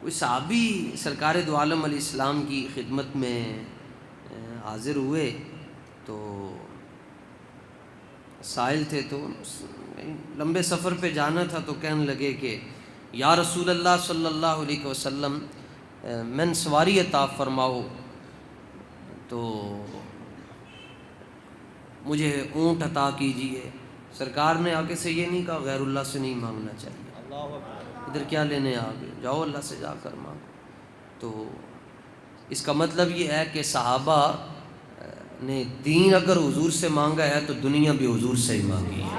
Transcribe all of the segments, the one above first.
کوئی صحابی سرکار دو عالم علیہ السلام کی خدمت میں حاضر ہوئے تو سائل تھے، تو لمبے سفر پہ جانا تھا، تو کہنے لگے کہ یا رسول اللہ صلی اللہ علیہ وسلم من سواری عطا فرماؤ، تو مجھے اونٹ عطا کیجیے۔ سرکار نے آگے سے یہ نہیں کہا غیر اللہ سے نہیں مانگنا چاہیے، ادھر کیا لینے آ گئے، جاؤ اللہ سے جا کر مانگو۔ تو اس کا مطلب یہ ہے کہ صحابہ نے دین اگر حضور سے مانگا ہے تو دنیا بھی حضور سے ہی مانگی ہے۔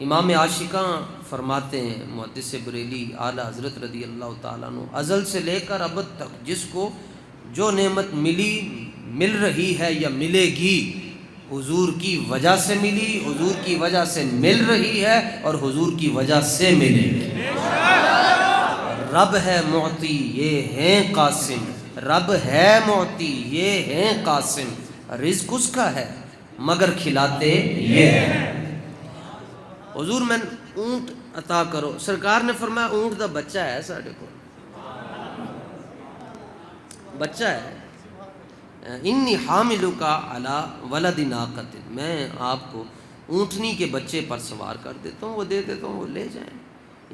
امام عاشقاں فرماتے ہیں، محدث بریلی اعلیٰ حضرت رضی اللہ تعالیٰ عنہ، ازل سے لے کر ابد تک جس کو جو نعمت مل رہی ہے یا ملے گی، حضور کی وجہ سے ملی، حضور کی وجہ سے مل رہی ہے اور حضور کی وجہ سے ملے گی۔ رب ہے معطی یہ ہیں قاسم، رب ہے معطی یہ ہیں قاسم، رزق اس کا ہے مگر کھلاتے یہ ہیں۔ حضور میں اونٹ عطا کرو، سرکار نے فرمایا اونٹ دا بچہ ہے، ساڑھے کو بچہ ہے، انی حاملک علی ولد ناقۃ، میں آپ کو اونٹنی کے بچے پر سوار کر دیتا ہوں، وہ دے دیتا ہوں، وہ لے جائیں۔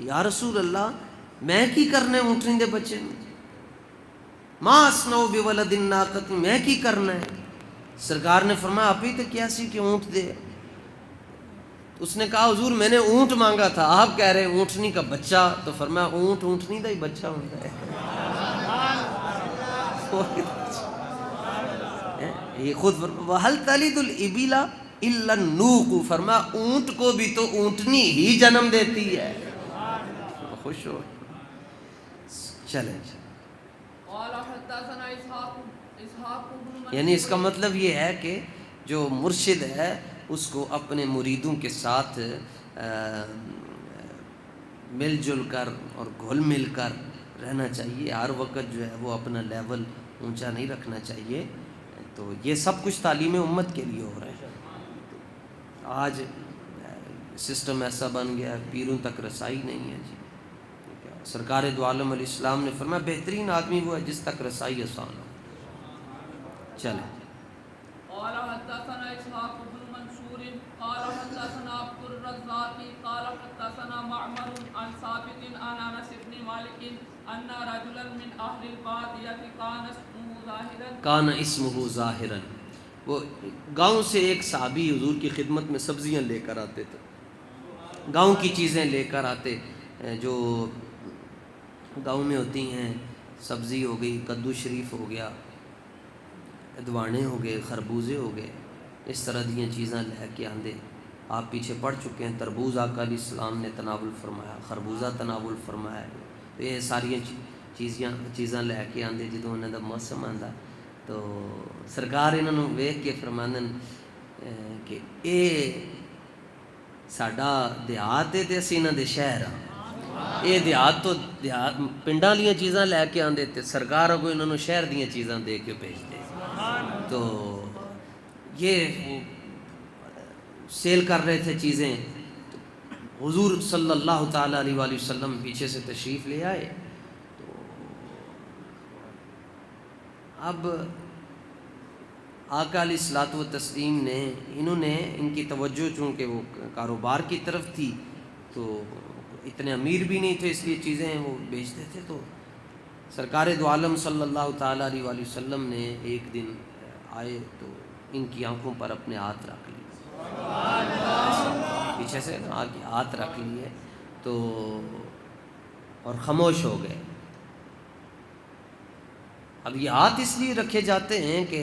یا رسول اللہ میں کی کرنا ہے اونٹنی دے بچے میں، ما اصنع بولد الناقۃ، میں کی کرنا ہے؟ سرکار نے فرمایا آپ ہی تو کیا سی کہ اونٹ دے۔ اس نے کہا حضور میں نے اونٹ مانگا تھا، آپ کہہ رہے ہیں اونٹنی کا بچہ، تو فرمایا اونٹ اونٹنی دا ہی بچہ ہوتا ہے۔ یہ خود وَهَلْ تَلِدُ الْإِبِلَ إِلَّا النُّوقُ، فرمایا اونٹ کو بھی تو اونٹنی ہی جنم دیتی ہے۔ خوش ہو چلیں۔ یعنی اس کا مطلب یہ ہے کہ جو مرشد ہے اس کو اپنے مریدوں کے ساتھ مل جل کر اور گھل مل کر رہنا چاہیے، ہر وقت جو ہے وہ اپنا لیول اونچا نہیں رکھنا چاہیے۔ تو یہ سب کچھ تعلیم امت کے لیے ہو رہا ہے۔ آج سسٹم ایسا بن گیا ہے پیروں تک رسائی نہیں ہے جی۔ سرکار دو عالم علیہ السلام نے فرمایا بہترین آدمی وہ ہے جس تک رسائی آسان ہو۔ چلیں۔ قال حدثنا اسحاق بن منصور قال حدثنا عبد الرزاق قال حدثنا معمر عن ثابت عن انس بن مالك ان رجلا من اهل الباديه کان اسمہ ظاہرا، وہ گاؤں سے ایک صحابی حضور کی خدمت میں سبزیاں لے کر آتے تھے، گاؤں کی چیزیں لے کر آتے جو گاؤں میں ہوتی ہیں، سبزی ہو گئی، کدو شریف ہو گیا، ادوانے ہو گئے، خربوزے ہو گئے، اس طرح دیاں چیزاں لے کے آندے۔ آپ پیچھے پڑھ چکے ہیں تربوز آقا علیہ السلام نے تناول فرمایا، خربوزہ تناول فرمایا، تو یہ ساری چیزاں لے کے آندے۔ جدوں انہاں دا موسم آندا تو سرکار انہاں نوں ویکھ کے فرماندن کہ اے ساڈا دیہات ہے تے اسی انہاں دے شہر ہاں۔ یہ دیہات تو پنڈاں دیاں چیزاں لے کے آندے تے سرکار اگوں انہاں نوں شہر دیاں چیزاں دے کے بھیجدے۔ تو یہ سیل کر رہے تھے چیزیں، حضور صلی اللہ تعالیٰ علیہ وآلہ وسلم پیچھے سے تشریف لے آئے۔ تو اب آقا علیہ الصلوۃ والتسلیم نے انہوں نے ان کی توجہ چونکہ وہ کاروبار کی طرف تھی تو اتنے امیر بھی نہیں تھے، اس لیے چیزیں وہ بیچتے تھے۔ تو سرکار دو عالم صلی اللہ تعالیٰ علیہ وآلہ وسلم نے ایک دن آئے تو ان کی آنکھوں پر اپنے ہاتھ رکھ لیے، پیچھے سے ہاتھ رکھ لیے تو اور خاموش ہو گئے۔ اب یہ ہاتھ اس لیے رکھے جاتے ہیں کہ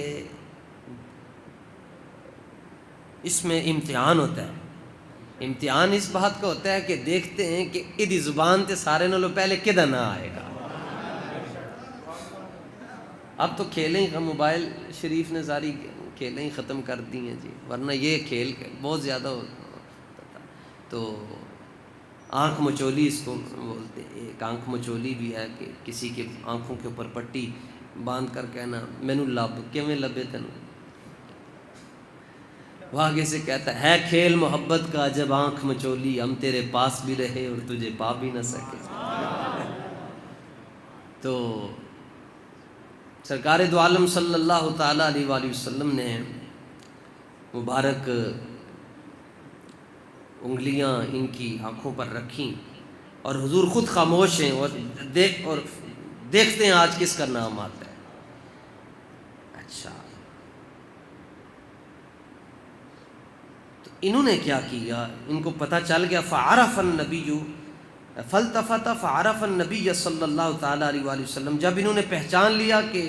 اس میں امتحان ہوتا ہے۔ امتحان اس بات کا ہوتا ہے کہ دیکھتے ہیں کہ ادھی زبان تے سارے نالوں پہلے کدھا نہ آئے گا۔ اب تو کھیلیں ہی موبائل شریف نے ساری کھیلیں ہی ختم کر دی ہیں جی، ورنہ یہ کھیل بہت زیادہ ہوتا تھا۔ تو آنکھ مچولی اس کو بولتے ہیں، ایک آنکھ مچولی بھی ہے کہ کسی کے آنکھوں کے اوپر پٹی باندھ کر کہنا مینوں لب کیویں لبے تینوں۔ وہ آگے سے کہتا ہے کھیل محبت کا جب آنکھ مچولی، ہم تیرے پاس بھی رہے اور تجھے پا بھی نہ سکے۔ تو سرکار دو عالم صلی اللہ تعالیٰ علیہ وآلہ وسلم نے مبارک انگلیاں ان کی آنکھوں پر رکھیں، اور حضور خود خاموش ہیں اور دیکھتے ہیں آج کس کا نام آتا ہے۔ اچھا، تو انہوں نے کیا کیا؟ ان کو پتہ چل گیا، فعرف النبی فالتفت فعرف النبی صلی اللہ تعالیٰ علیہ وآلہ وسلم، جب انہوں نے پہچان لیا کہ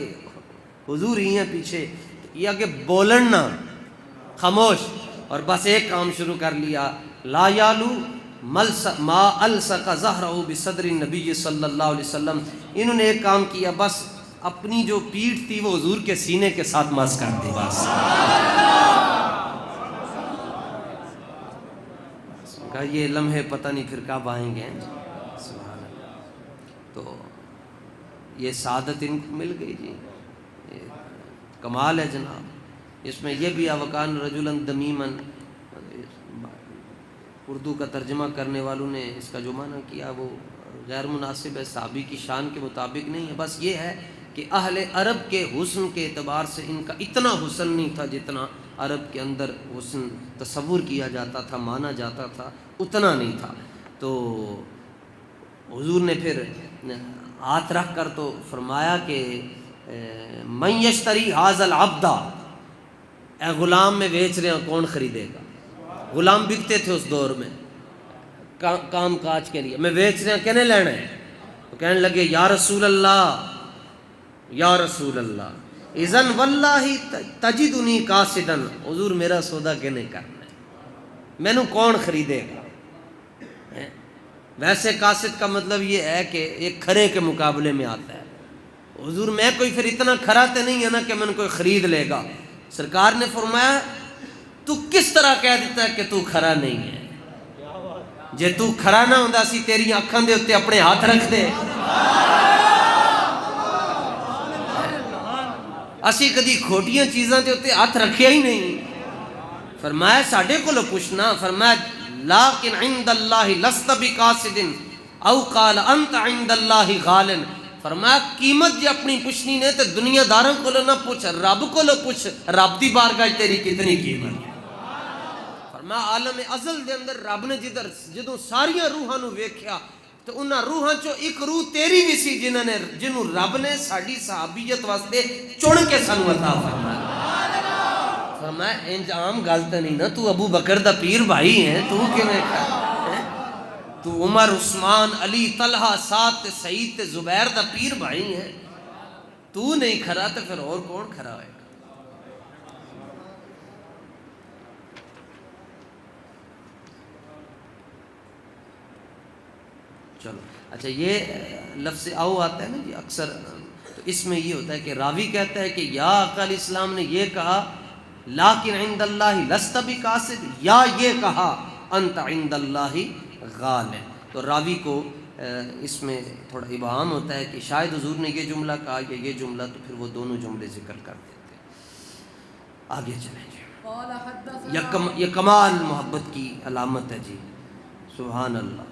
حضور ہی ہیں پیچھے، یہ کہ بولن نہ، خاموش، اور بس ایک کام شروع کر لیا، لا یالو ما الصق ظہرہ بصدر النبی صلی اللہ علیہ وسلم۔ انہوں نے ایک کام کیا، بس اپنی جو پیٹھ تھی وہ حضور کے سینے کے ساتھ مس کر دی، بس کہا یہ لمحے پتہ نہیں پھر کب آئیں گے۔ سبحان اللہ، تو یہ سعادت ان کو مل گئی جی، یہ کمال ہے جناب۔ اس میں یہ بھی وکان رجلا دمیما، اردو کا ترجمہ کرنے والوں نے اس کا جو معنی کیا وہ غیر مناسب ہے، صحابی کی شان کے مطابق نہیں ہے، بس یہ ہے کہ اہل عرب کے حسن کے اعتبار سے ان کا اتنا حسن نہیں تھا جتنا عرب کے اندر حسن تصور کیا جاتا تھا، مانا جاتا تھا، اتنا نہیں تھا۔ تو حضور نے پھر ہاتھ رکھ کر تو فرمایا کہ من یشتری ھذا العبد، اے غلام میں بیچ رہے ہیں، کون خریدے گا؟ غلام بکتے تھے اس دور میں کام کاج کے لیے، میں بیچ رہے ہیں، کہنے لینا ہے؟ تو کہنے لگے یا رسول اللہ، یا رسول اللہ، اذن واللہ تجدنی قاصدا، حضور میرا سودا کہنے کرنا ہے، مینوں کون خریدے گا؟ ویسے قاصد کا مطلب یہ ہے کہ ایک کھرے کے مقابلے میں آتا ہے۔ حضور میں کوئی پھر اتنا کھرا تے نہیں ہے نا کہ میں کوئی خرید لے گا۔ سرکار نے فرمایا تو کس طرح کہہ دیتا ہے کہ تو کھرا نہیں ہے؟ جے تو کھرا نہ ہوندا سی تیری اکھاں دے اوتے اپنے ہاتھ رکھ دے، اسی کدی کھوٹیاں چیزاں دے اوتے ہاتھ رکھیا ہی نہیں۔ فرمایا ساڈے کولوں پوچھنا، فرمایا لیکن عند اللہ لست بقاصد او قال انت عند اللہ غال، فرمایا قیمت جے اپنی پوچھنی نے تے دنیا داراں کولوں نہ پوچھ، رب کولوں پوچھ، رب دی بارگاہ تیری کتنی قیمت ہے۔ فرمایا عالم ازل دے اندر رب نے جدوں ساریاں روحاں نو ویکھیا تو انہاں روحاں چوں ایک روح تیری بھی سی جنہوں رب نے ساڈی صحابیت واسطے چن کے سانو عطا فرمایا۔ فرمایا انج عام گل تے نہیں نا، تو ابو بکر دا پیر بھائی ہے، تو کیویں تو عمر، عثمان، علی، طلحہ، سعد تے سعید تے زبیر دا پیر بھائی ہے، تو نہیں کھرا تے پھر اور کون کھرا ہوئے گا؟ چلو اچھا، یہ لفظ او آتا ہے نا جی اکثر، تو اس میں یہ ہوتا ہے کہ راوی کہتا ہے کہ یا آقا علیہ السلام نے یہ کہا لیکن عند اللہ لست بقاصد، یا یہ کہا انت عند اللہ غال، تو راوی کو اس میں تھوڑا ابہام ہوتا ہے کہ شاید حضور نے یہ جملہ کہا یا یہ جملہ، تو پھر وہ دونوں جملے ذکر کر دیتے۔ آگے چلیں جی، یہ کمال محبت کی علامت ہے جی، سبحان اللہ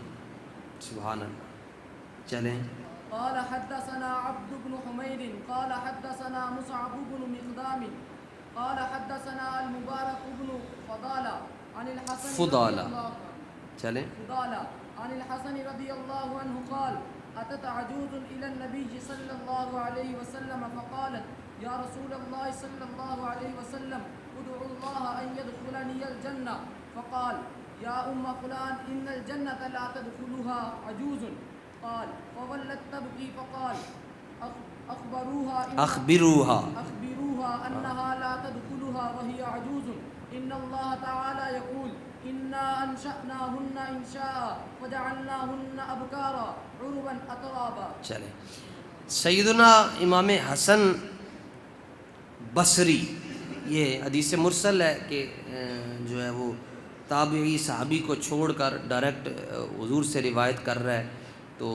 سبحان اللہ۔ چلیں۔ قال حدثنا عبد بن حميد قال حدثنا مصعب بن مقدام قال حدثنا المبارك بن فضالة عن الحسن چلیں فضالة عن الحسن رضي الله عنه قال أتت عجوز إلى النبي صلى الله عليه وسلم فقالت يا رسول الله صلى الله عليه وسلم ادعو الله أن يدخلني الجنة، فقال يا فلان إن الجنة لا تدخلها عجوز، قال فولت تبكي فقال أخبروها أنها لا تدخلها وهي عجوز، إن الله تعالى يقول إنا أنشأناهن إنشاء وجعلناهن أبكارا عربا أترابا۔ چلیں، سیدنا امام حسن بصری، یہ حدیث مرسل ہے کہ جو ہے وہ تابعی صحابی کو چھوڑ کر ڈائریکٹ حضور سے روایت کر رہا ہے، تو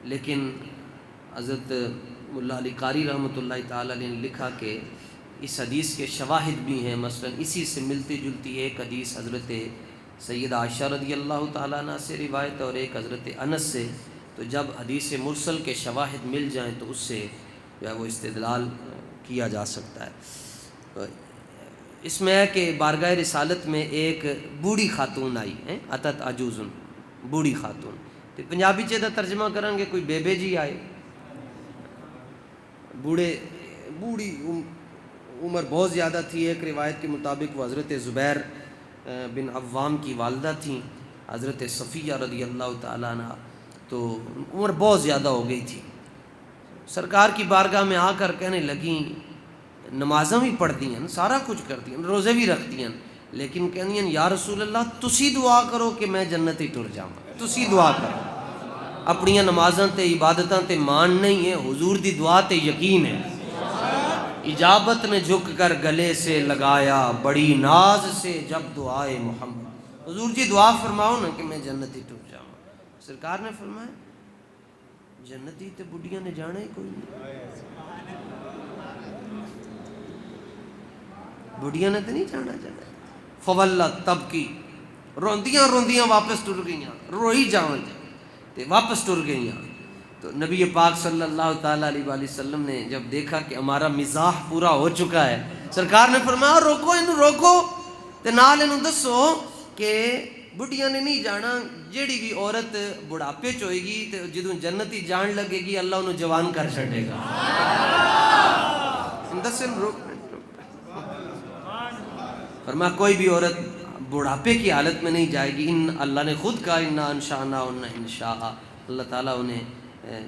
لیکن حضرت ملا علی قاری رحمۃ اللہ تعالی علیہ نے لکھا کہ اس حدیث کے شواہد بھی ہیں، مثلا اسی سے ملتی جلتی ایک حدیث حضرت سیدہ عائشہ رضی اللہ تعالیٰ عنہ سے روایت ہے اور ایک حضرت انس سے، تو جب حدیث مرسل کے شواہد مل جائیں تو اس سے جو ہے وہ استدلال کیا جا سکتا ہے۔ اس میں ہے کہ بارگاہ رسالت میں ایک بوڑھی خاتون آئی ہے، اتت عجوزن، بوڑھی خاتون، تو پنجابی چ دا ترجمہ کریں گے کوئی بیبے جی آئے، بوڑھی عمر بہت زیادہ تھی۔ ایک روایت کے مطابق وہ حضرت زبیر بن عوام کی والدہ تھیں، حضرت صفیہ رضی اللہ تعالیٰ عنہ، تو عمر بہت زیادہ ہو گئی تھی۔ سرکار کی بارگاہ میں آ کر کہنے لگیں، نمازاں بھی پڑھتی ہیں، سارا کچھ کرتی ہیں، روزے بھی رکھتی ہیں، لیکن کہنی ہیں یا رسول اللہ تسی دعا کرو کہ میں جنت ہی ٹر جاؤں، تسی دعا کرو۔ اپنی نمازاں تے عبادتاں تے مان نہیں ہے، حضور دی دعا تے یقین ہے۔ اجابت نے جھک کر گلے سے لگایا، بڑی ناز سے جب دعائے محمد، حضور جی دعا فرماؤ نا کہ میں جنتی ٹر جاؤں۔ سرکار نے فرمایا جنتی تے بڑھیاں نے جانا ہی کوئی نہیں، بڑھیاں نے تو نہیں جانا جانا۔ فولت تب کی روندیاں روندیاں واپس ٹر گئیاں، روئی جاؤں تے واپس ٹر گئیاں۔ تو نبی پاک صلی اللہ تعالیٰ علیہ وآلہ وسلم نے جب دیکھا کہ ہمارا مزاح پورا ہو چکا ہے، سرکار نے فرمایا روکو انہوں، روکو تے نال انہوں دسو کہ بڑھیاں نے نہیں جانا، جیڑی بھی عورت بڑھاپے چ ہوئے گی تے جدوں جنتی جان لگے گی اللہ انہوں جوان کر چھڑے گا۔ فرمایا کوئی بھی عورت بڑھاپے کی حالت میں نہیں جائے گی، اللہ نے خود کہا انا انشاءنا انشاء، اللہ تعالیٰ انہیں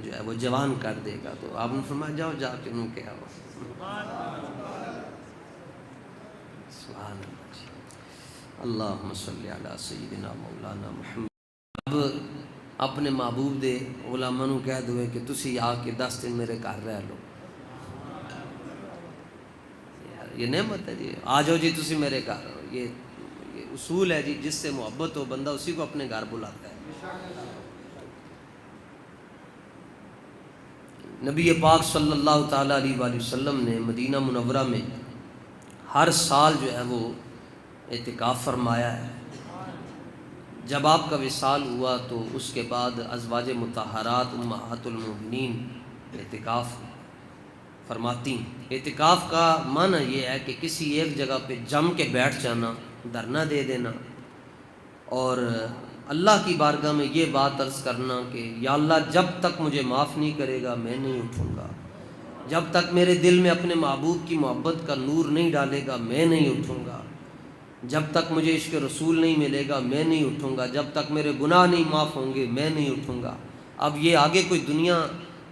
جو ہے وہ جوان کر دے گا۔ تو آپ نے فرمایا جاؤ جا کے انہوں کہا ہو سبحان اللہ، اللہم صلی علی سیدنا مولانا محمد۔ اب اپنے محبوب دے علماء نو کہہ دوئے کہ تسی آ کے 10 دن میرے گھر رہ لو، یہ نعمت ہے جی، آ جاؤ جی تسی میرے گھر، یہ اصول ہے جی، جس سے محبت ہو بندہ اسی کو اپنے گھر بلاتا ہے۔ نبی پاک صلی اللہ تعالیٰ علیہ وآلہ وسلم نے مدینہ منورہ میں ہر سال جو ہے وہ اعتکاف فرمایا ہے۔ جب آپ کا وصال ہوا تو اس کے بعد ازواج مطہرات امہات المومنین اعتکاف فرماتی۔ اعتکاف کا معنی یہ ہے کہ کسی ایک جگہ پہ جم کے بیٹھ جانا، دھرنا دے دینا، اور اللہ کی بارگاہ میں یہ بات عرض کرنا کہ یا اللہ جب تک مجھے معاف نہیں کرے گا میں نہیں اٹھوں گا، جب تک میرے دل میں اپنے محبوب کی محبت کا نور نہیں ڈالے گا میں نہیں اٹھوں گا، جب تک مجھے عشق رسول نہیں ملے گا میں نہیں اٹھوں گا، جب تک میرے گناہ نہیں معاف ہوں گے میں نہیں اٹھوں گا۔ اب یہ آگے کوئی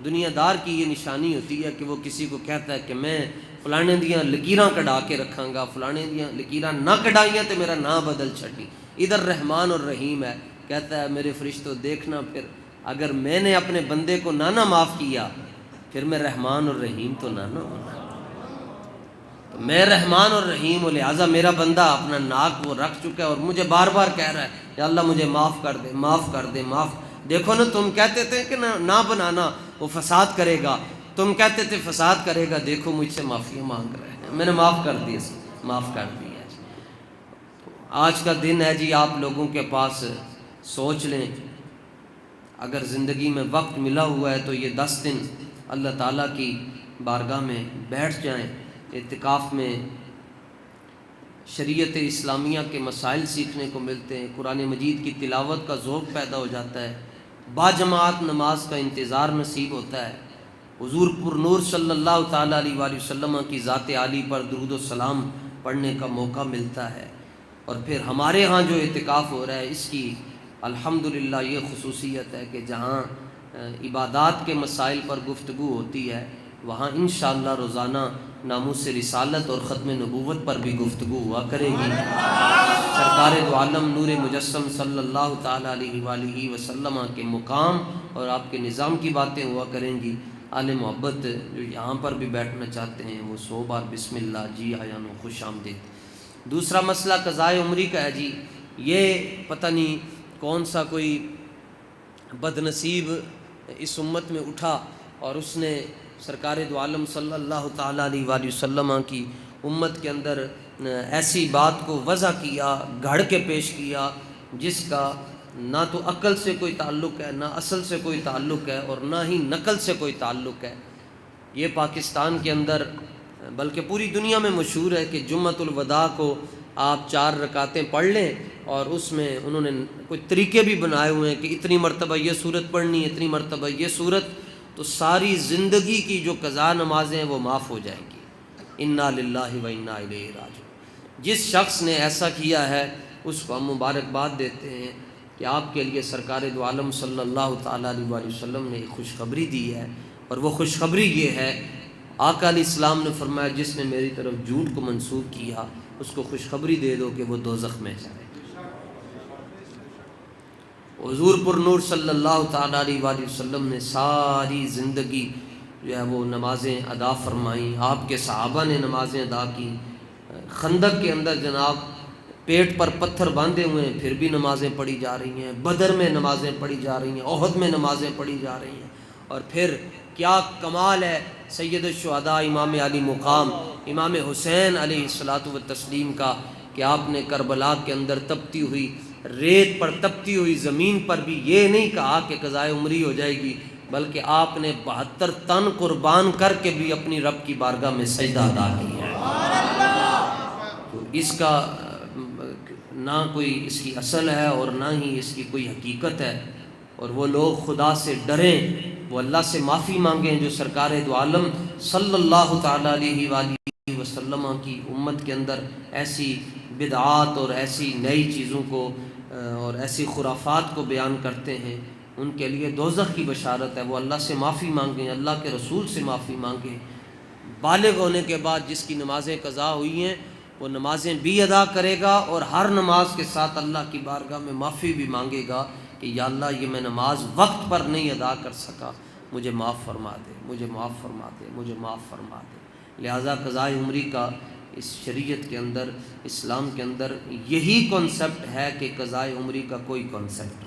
دنیا دار کی یہ نشانی ہوتی ہے کہ وہ کسی کو کہتا ہے کہ میں فلانے دیاں لکیراں کڑا کے رکھاں گا، فلانے دیاں لکیراں نہ کڑائیاں تو میرا نام بدل چھٹی۔ ادھر رحمان اور رحیم ہے، کہتا ہے میرے فرشتوں دیکھنا پھر اگر میں نے اپنے بندے کو نہ معاف کیا پھر میں رحمان اور رحیم تو نہ ہونا، تو میں رحمان اور رحیم ہوں، لہٰذا میرا بندہ اپنا ناک وہ رکھ چکا ہے اور مجھے بار بار کہہ رہا ہے یا اللہ مجھے معاف کر دے، معاف کر دے، معاف۔ دیکھو نا تم کہتے تھے کہ نہ بنانا وہ فساد کرے گا، تم کہتے تھے فساد کرے گا، دیکھو مجھ سے معافی مانگ رہے ہیں، میں نے معاف کر دی، معاف کر دیا۔ آج کا دن ہے جی، آپ لوگوں کے پاس سوچ لیں اگر زندگی میں وقت ملا ہوا ہے تو یہ 10 دن اللہ تعالیٰ کی بارگاہ میں بیٹھ جائیں، اعتکاف میں شریعت اسلامیہ کے مسائل سیکھنے کو ملتے ہیں، قرآن مجید کی تلاوت کا ذوق پیدا ہو جاتا ہے، باجماعت نماز کا انتظار نصیب ہوتا ہے، حضور پر نور صلی اللہ تعالیٰ علیہ وآلہ وسلم کی ذات عالی پر درود و سلام پڑھنے کا موقع ملتا ہے۔ اور پھر ہمارے ہاں جو اعتکاف ہو رہا ہے اس کی الحمدللہ یہ خصوصیت ہے کہ جہاں عبادات کے مسائل پر گفتگو ہوتی ہے وہاں انشاءاللہ روزانہ ناموس رسالت اور ختم نبوت پر بھی گفتگو ہوا کرے گی۔ سرکار دو عالم نور مجسم صلی اللہ تعالیٰ علیہ وآلہ وسلم کے مقام اور آپ کے نظام کی باتیں ہوا کریں گی۔ آل محبت جو یہاں پر بھی بیٹھنا چاہتے ہیں وہ 100 بار بسم اللہ، جی آیا نو، خوش آمدید۔ دوسرا مسئلہ قضائے عمری کا ہے جی، یہ پتہ نہیں کون سا کوئی بد نصیب اس امت میں اٹھا اور اس نے سرکار دو عالم صلی اللہ تعالیٰ علیہ وآلہ وسلم کی امت کے اندر ایسی بات کو وضع کیا، گھڑ کے پیش کیا جس کا نہ تو عقل سے کوئی تعلق ہے، نہ اصل سے کوئی تعلق ہے، اور نہ ہی نقل سے کوئی تعلق ہے۔ یہ پاکستان کے اندر بلکہ پوری دنیا میں مشہور ہے کہ جمعۃ الوداع کو آپ 4 رکعتیں پڑھ لیں، اور اس میں انہوں نے کوئی طریقے بھی بنائے ہوئے ہیں کہ اتنی مرتبہ یہ صورت پڑھنی ہے، اتنی مرتبہ یہ صورت، تو ساری زندگی کی جو قضا نمازیں ہیں وہ معاف ہو جائیں گی۔ انا للہ و انا الیہ راجعون۔ جس شخص نے ایسا کیا ہے اس کو ہم مبارکباد دیتے ہیں کہ آپ کے لیے سرکار دو عالم صلی اللہ تعالیٰ علیہ وآلہ وسلم نے ایک خوشخبری دی ہے، اور وہ خوشخبری یہ ہے، آقا علیہ السلام نے فرمایا جس نے میری طرف جھوٹ کو منسوب کیا اس کو خوشخبری دے دو کہ وہ دوزخ میں جائے۔ حضور پر نور صلی اللہ تعالیٰ علیہ وآلہ وسلم نے ساری زندگی جو ہے وہ نمازیں ادا فرمائیں، آپ کے صحابہ نے نمازیں ادا کی۔ خندق کے اندر جناب پیٹ پر پتھر باندھے ہوئے ہیں پھر بھی نمازیں پڑھی جا رہی ہیں، بدر میں نمازیں پڑھی جا رہی ہیں، احد میں نمازیں پڑھی جا رہی ہیں۔ اور پھر کیا کمال ہے سید الشہداء امام علی مقام امام حسین علیہ الصلاۃ والتسلیم کا کہ آپ نے کربلا کے اندر تپتی ہوئی ریت پر، تپتی ہوئی زمین پر بھی یہ نہیں کہا کہ قضائے عمری ہو جائے گی، بلکہ آپ نے 72 تن قربان کر کے بھی اپنی رب کی بارگاہ میں سجدہ ادا کیا ہے۔ تو اس کا نہ کوئی اس کی اصل ہے اور نہ ہی اس کی کوئی حقیقت ہے، اور وہ لوگ خدا سے ڈریں، وہ اللہ سے معافی مانگیں جو سرکار دو عالم صلی اللہ تعالیٰ علیہ وآلہ وسلم کی امت کے اندر ایسی بدعات اور ایسی نئی چیزوں کو اور ایسی خرافات کو بیان کرتے ہیں، ان کے لیے دوزخ کی بشارت ہے۔ وہ اللہ سے معافی مانگیں، اللہ کے رسول سے معافی مانگیں۔ بالغ ہونے کے بعد جس کی نمازیں قضا ہوئی ہیں وہ نمازیں بھی ادا کرے گا، اور ہر نماز کے ساتھ اللہ کی بارگاہ میں معافی بھی مانگے گا کہ یا اللہ یہ میں نماز وقت پر نہیں ادا کر سکا، مجھے معاف فرما دے، مجھے معاف فرما دے، مجھے معاف فرما دے۔ لہٰذا قضائے عمری کا اس شریعت کے اندر، اسلام کے اندر یہی کانسیپٹ ہے کہ قضائے عمری کا کوئی کانسیپٹ